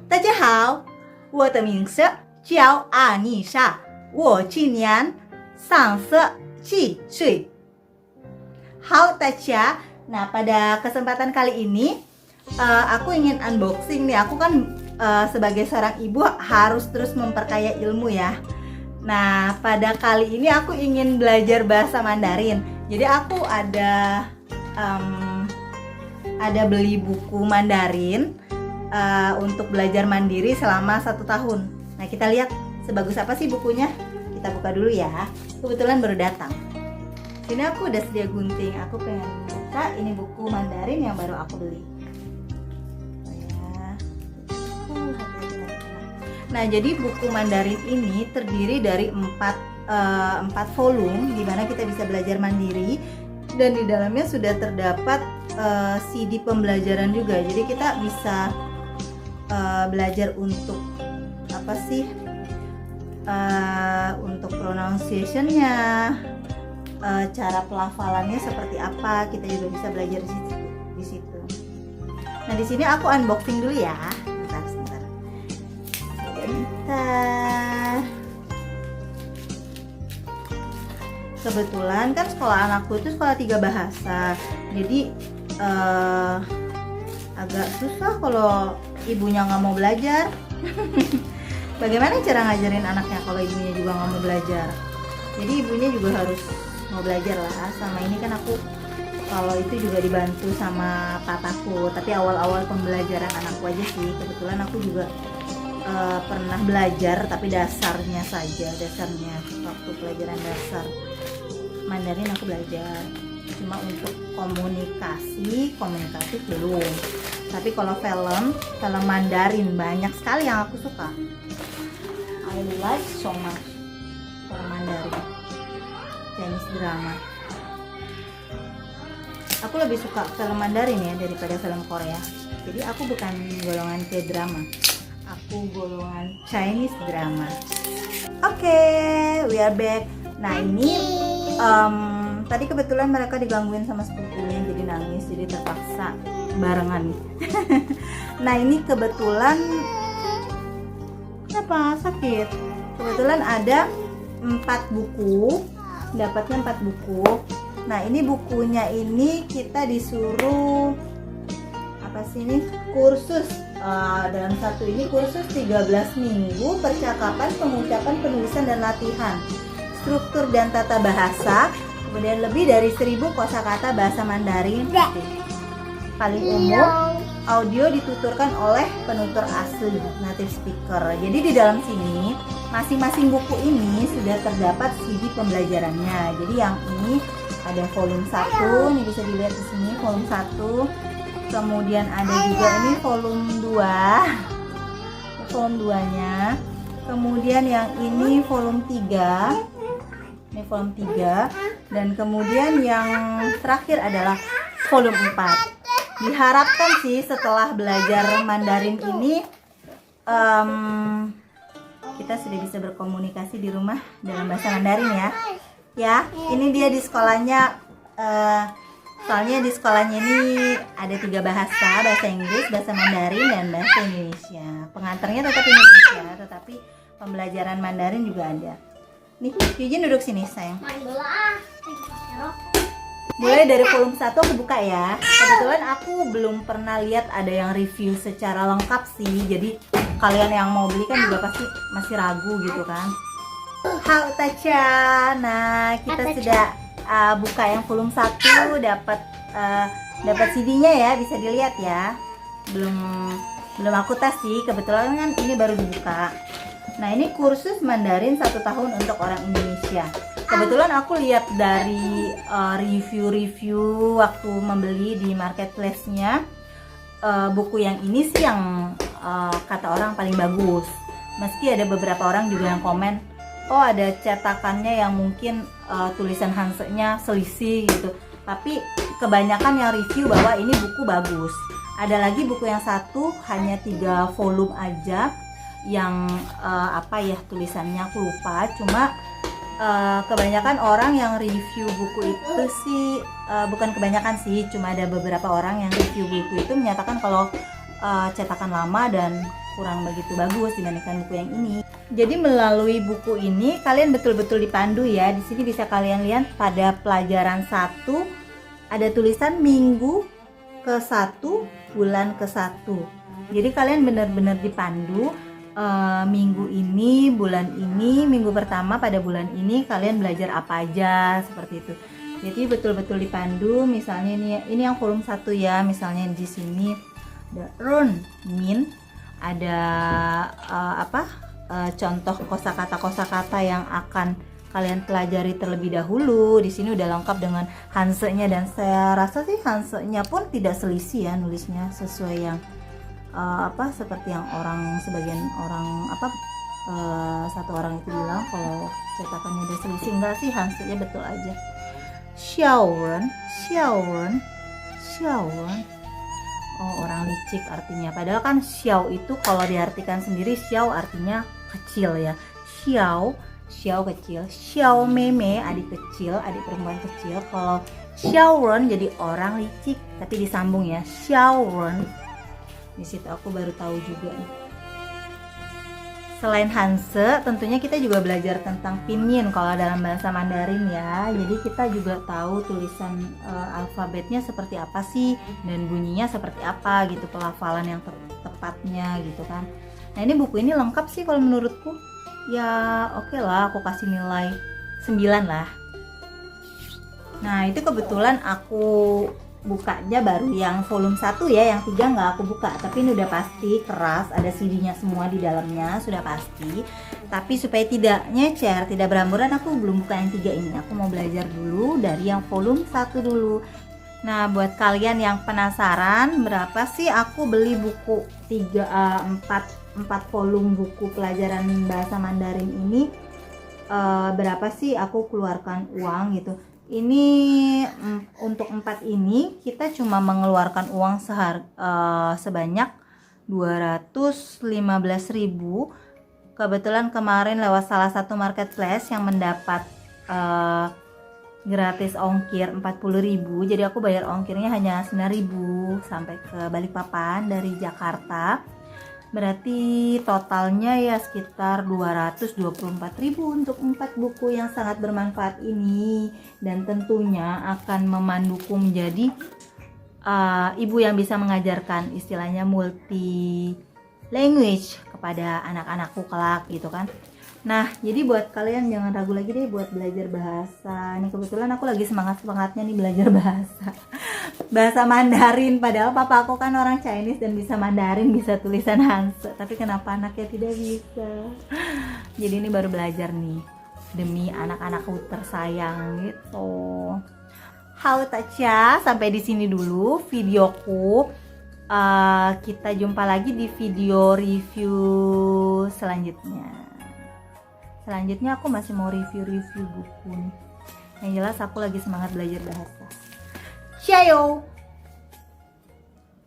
大家好，我的名字叫阿妮莎，我今年37岁。Halo Tasya, nah pada kesempatan kali ini aku ingin unboxing nih. Aku kan sebagai seorang ibu harus terus memperkaya ilmu ya. Nah pada kali ini aku ingin belajar bahasa Mandarin. Jadi aku ada beli buku Mandarin untuk belajar mandiri selama 1 tahun. Nah kita lihat sebagus apa sih bukunya. Kita buka dulu ya. Kebetulan baru datang. Sini aku udah sedia gunting. Aku pengen buka ini buku Mandarin yang baru aku beli. Nah jadi buku Mandarin ini terdiri dari 4 volume di mana kita bisa belajar mandiri, dan di dalamnya sudah terdapat CD pembelajaran juga. Jadi kita bisa belajar untuk apa sih, untuk pronunciation-nya, cara pelafalannya seperti apa, kita juga bisa belajar di situ. Nah di sini aku unboxing dulu ya. Sebentar. Kebetulan kan sekolah anakku itu sekolah 3 bahasa, jadi agak susah kalau ibunya nggak mau belajar. Bagaimana cara ngajarin anaknya kalau ibunya juga nggak mau belajar? Jadi ibunya juga harus mau belajar lah. Sama ini kan aku kalau itu juga dibantu sama papaku, tapi awal-awal pembelajaran anakku aja sih. Kebetulan aku juga pernah belajar, tapi dasarnya waktu pelajaran dasar Mandarin aku belajar. Cuma untuk komunikatif belum. Tapi kalau film Mandarin banyak sekali yang aku suka. I like so much film Mandarin, Chinese drama. Aku lebih suka film Mandarin ya daripada film Korea. Jadi aku bukan golongan K-drama, aku golongan Chinese drama. Oke, we are back. Nah ini tadi kebetulan mereka digangguin sama sepupunya, jadi nangis, jadi terpaksa barengan. Nah ini kebetulan kenapa sakit? Kebetulan ada 4 buku, dapatnya 4 buku. Nah ini bukunya ini kita disuruh apa sih ini? Kursus. Dalam satu ini kursus 13 minggu percakapan, pengucapan, penulisan dan latihan, struktur dan tata bahasa, kemudian lebih dari 1000 kosakata bahasa Mandarin paling umum. Audio dituturkan oleh penutur asli, native speaker. Jadi di dalam sini masing-masing buku ini sudah terdapat CD pembelajarannya. Jadi yang ini ada volume 1, ini bisa dilihat di sini volume 1. Kemudian ada juga ini volume 2. Volume 2-nya. Kemudian yang ini volume 3. Ini volume 3, dan kemudian yang terakhir adalah volume 4. Diharapkan sih setelah belajar Mandarin ini kita sudah bisa berkomunikasi di rumah dalam bahasa Mandarin ya. Ya, ini dia di sekolahnya. Soalnya di sekolahnya ini ada 3 bahasa Inggris, bahasa Mandarin, dan bahasa Indonesia. Pengantarnya tetap Indonesia, tetapi pembelajaran Mandarin juga ada. Nih, Yujin duduk sini sayang. Main bola ah. Mulai dari volume 1 aku buka ya. Kebetulan aku belum pernah lihat ada yang review secara lengkap sih. Jadi kalian yang mau beli kan juga pasti masih ragu gitu kan. Halo Tasya. Nah, kita sudah buka yang volume 1, dapat CD-nya ya, bisa dilihat ya. Belum aku tes sih, kebetulan kan ini baru dibuka. Nah ini kursus Mandarin 1 tahun untuk orang Indonesia. Kebetulan aku lihat dari review-review waktu membeli di marketplace-nya, buku yang ini sih yang kata orang paling bagus. Meski ada beberapa orang juga yang komen, oh ada cetakannya yang mungkin tulisan Hanse-nya selisih gitu. Tapi kebanyakan yang review bahwa ini buku bagus. Ada lagi buku yang satu hanya 3 volume aja, yang tulisannya aku lupa. Cuma kebanyakan orang yang review buku itu sih, bukan kebanyakan sih, cuma ada beberapa orang yang review buku itu menyatakan kalau cetakan lama dan kurang begitu bagus dibandingkan buku yang ini. Jadi melalui buku ini kalian betul-betul dipandu ya. Di sini bisa kalian lihat pada pelajaran 1 ada tulisan minggu ke-1, bulan ke-1. Jadi kalian benar-benar dipandu. Minggu ini, bulan ini, minggu pertama pada bulan ini kalian belajar apa aja, seperti itu. Jadi betul-betul dipandu. Misalnya ini yang volume 1 ya. Misalnya di sini ada run, min, ada contoh kosakata yang akan kalian pelajari terlebih dahulu. Di sini udah lengkap dengan hansenya, dan saya rasa sih hansenya pun tidak selisih ya, nulisnya sesuai yang seperti yang sebagian orang satu orang itu bilang kalau cetakannya udah selisih. Enggak sih, hansenya betul aja. Xiaoren. Oh, orang licik artinya. Padahal kan xiao itu kalau diartikan sendiri, xiao artinya kecil ya. Xiao kecil. Xiao meme adik kecil, adik perempuan kecil. Kalau xiaoren jadi orang licik, tapi disambung ya. Xiaoren. Di situ aku baru tahu juga nih. Selain hanse, tentunya kita juga belajar tentang pinyin kalau dalam bahasa Mandarin ya. Jadi kita juga tahu tulisan alfabetnya seperti apa sih, dan bunyinya seperti apa gitu, pelafalan yang tepatnya gitu kan. Nah, ini buku ini lengkap sih kalau menurutku. Ya oke lah, aku kasih nilai 9 lah. Nah, itu kebetulan aku bukanya baru yang volume 1 ya, yang 3 nggak aku buka, tapi ini udah pasti keras, ada CD-nya semua di dalamnya, sudah pasti. Tapi supaya tidak nyecer, tidak beramburan, aku belum buka yang 3 ini. Aku mau belajar dulu dari yang volume 1 dulu. Nah, buat kalian yang penasaran berapa sih aku beli buku 4 volume buku pelajaran bahasa Mandarin ini, berapa sih aku keluarkan uang gitu. Ini untuk 4 ini kita cuma mengeluarkan uang sebanyak 215.000. Kebetulan kemarin lewat salah satu marketplace yang mendapat gratis ongkir 40.000. Jadi aku bayar ongkirnya hanya 9.000 sampai ke Balikpapan dari Jakarta. Berarti totalnya ya sekitar 224.000 untuk 4 buku yang sangat bermanfaat ini, dan tentunya akan memanduku menjadi ibu yang bisa mengajarkan istilahnya multi language kepada anak-anakku kelak gitu kan. Nah, jadi buat kalian jangan ragu lagi deh buat belajar bahasa. Ini kebetulan aku lagi semangat-semangatnya nih belajar bahasa Mandarin. Padahal papa aku kan orang Chinese dan bisa Mandarin, bisa tulisan Hanse. Tapi kenapa anaknya tidak bisa? Jadi ini baru belajar nih demi anak-anakku tersayang gitu. Halo Tacha, sampai di sini dulu videoku. Kita jumpa lagi di video review selanjutnya. Selanjutnya aku masih mau review buku nih. Yang jelas aku lagi semangat belajar bahasa. Ciao.